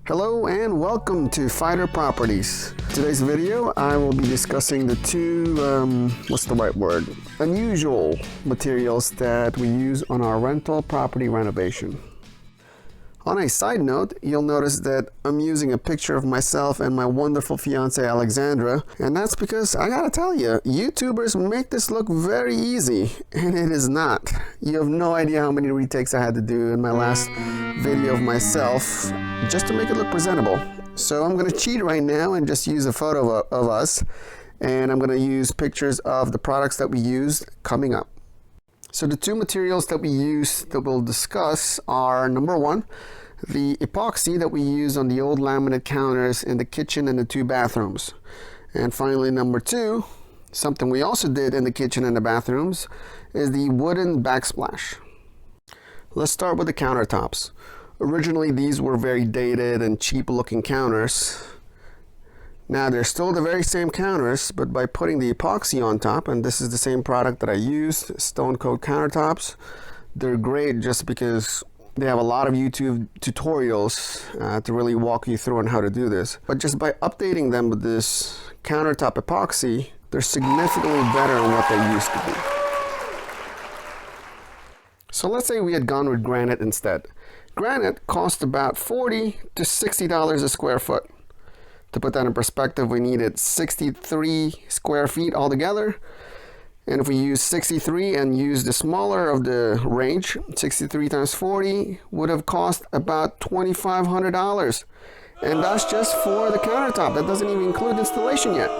Hello and welcome to Fighter Properties. Today's video I will be discussing the two, unusual materials that we use on our rental property renovation. On a side note, you'll notice that I'm using a picture of myself and my wonderful fiance Alexandra, and that's because I gotta tell you, YouTubers make this look very easy, and it is not. You have no idea how many retakes I had to do in my last video of myself just to make it look presentable. So I'm gonna cheat right now and just use a photo of us, and I'm gonna use pictures of the products that we used coming up. So the two materials that we use that we'll discuss are, number one, the epoxy that we use on the old laminate counters in the kitchen and the two bathrooms. And finally, number two, something we also did in the kitchen and the bathrooms, is the wooden backsplash. Let's start with the countertops. Originally, these were very dated and cheap looking counters. Now they're still the very same counters, but by putting the epoxy on top, and this is the same product that I used, Stone Coat countertops, they're great just because they have a lot of YouTube tutorials to really walk you through on how to do this. But just by updating them with this countertop epoxy, they're significantly better than what they used to be. So let's say we had gone with Granite instead. Granite cost about $40 to $60 a square foot. To put that in perspective, we needed 63 square feet altogether. And if we use 63 and use the smaller of the range, 63 times 40 would have cost about $2,500. And that's just for the countertop. That doesn't even include installation yet.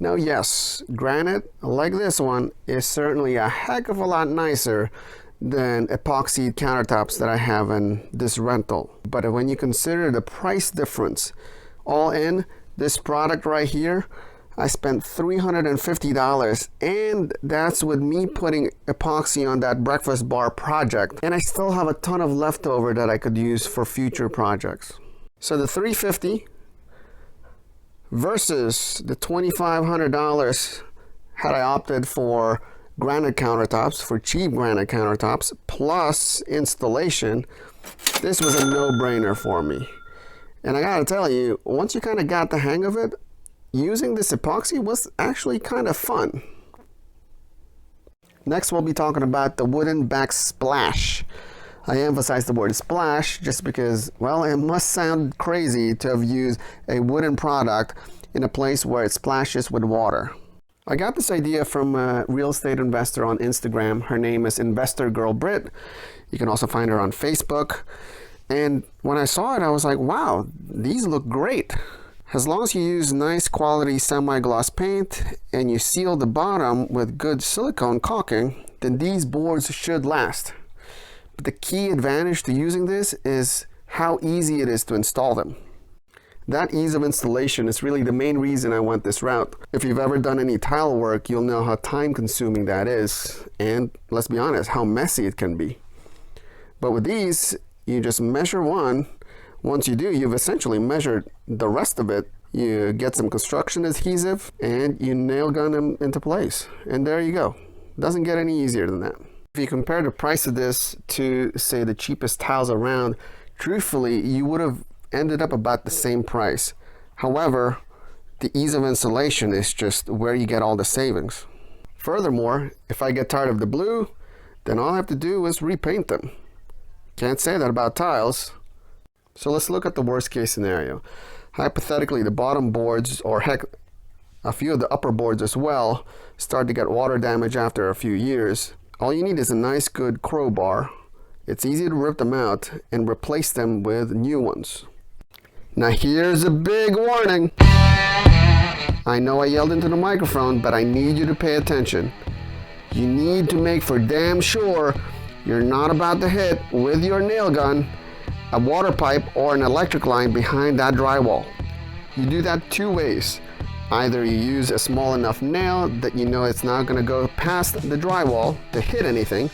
Now yes, Granite, like this one, is certainly a heck of a lot nicer than epoxy countertops that I have in this rental. But when you consider the price difference, all in, this product right here, I spent $350, and that's with me putting epoxy on that breakfast bar project. And I still have a ton of leftover that I could use for future projects. So the $350 versus the $2,500 had I opted for granite countertops, for cheap granite countertops, plus installation, this was a no-brainer for me. And I gotta tell you, once you kind of got the hang of it, using this epoxy was actually kind of fun. Next, we'll be talking about the wooden backsplash. I emphasize the word splash just because, well, it must sound crazy to have used a wooden product in a place where it splashes with water. I got this idea from a real estate investor on Instagram. Her name is Investor Girl Brit. You can also find her on Facebook. And when I saw it, I was like, wow, these look great. As long as you use nice quality semi-gloss paint and you seal the bottom with good silicone caulking, then these boards should last. But the key advantage to using this is how easy it is to install them. That ease of installation is really the main reason I went this route. If you've ever done any tile work, you'll know how time consuming that is, and let's be honest, how messy it can be. But with these, you just measure one. Once you do, you've essentially measured the rest of it. You get some construction adhesive and you nail gun them into place. And there you go. Doesn't get any easier than that. If you compare the price of this to, say, the cheapest tiles around, truthfully, you would have ended up about the same price. However, the ease of installation is just where you get all the savings. Furthermore, if I get tired of the blue, then all I have to do is repaint them. Can't say that about tiles. So let's look at the worst case scenario. Hypothetically, the bottom boards, or heck, a few of the upper boards as well, start to get water damage after a few years. All you need is a nice good crowbar. It's easy to rip them out and replace them with new ones. Now here's a big warning. I know I yelled into the microphone, but I need you to pay attention. You need to make for damn sure you're not about to hit with your nail gun a water pipe or an electric line behind that drywall. You do that two ways. Either you use a small enough nail that you know it's not going to go past the drywall to hit anything,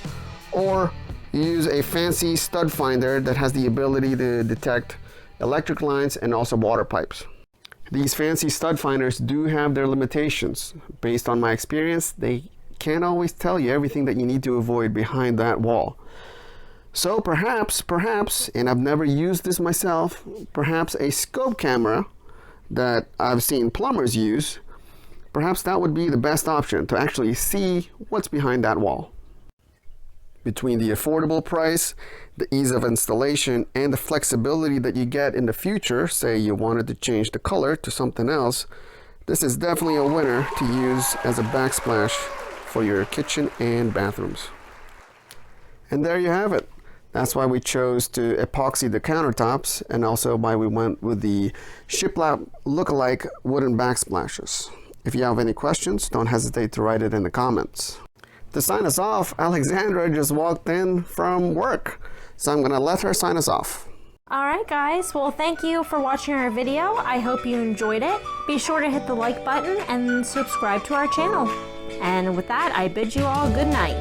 or you use a fancy stud finder that has the ability to detect electric lines and also water pipes. These fancy stud finders do have their limitations. Based on my experience, they can't always tell you everything that you need to avoid behind that wall. So perhaps, and I've never used this myself, perhaps a scope camera that I've seen plumbers use, perhaps that would be the best option to actually see what's behind that wall. Between the affordable price, the ease of installation, and the flexibility that you get in the future, say you wanted to change the color to something else, this is definitely a winner to use as a backsplash for your kitchen and bathrooms. And there you have it. That's why we chose to epoxy the countertops, and also why we went with the shiplap look-alike wooden backsplashes. If you have any questions, don't hesitate to write it in the comments. To sign us off, Alexandra just walked in from work, so I'm gonna let her sign us off. Alright guys, well thank you for watching our video. I hope you enjoyed it. Be sure to hit the like button and subscribe to our channel. And with that, I bid you all good night.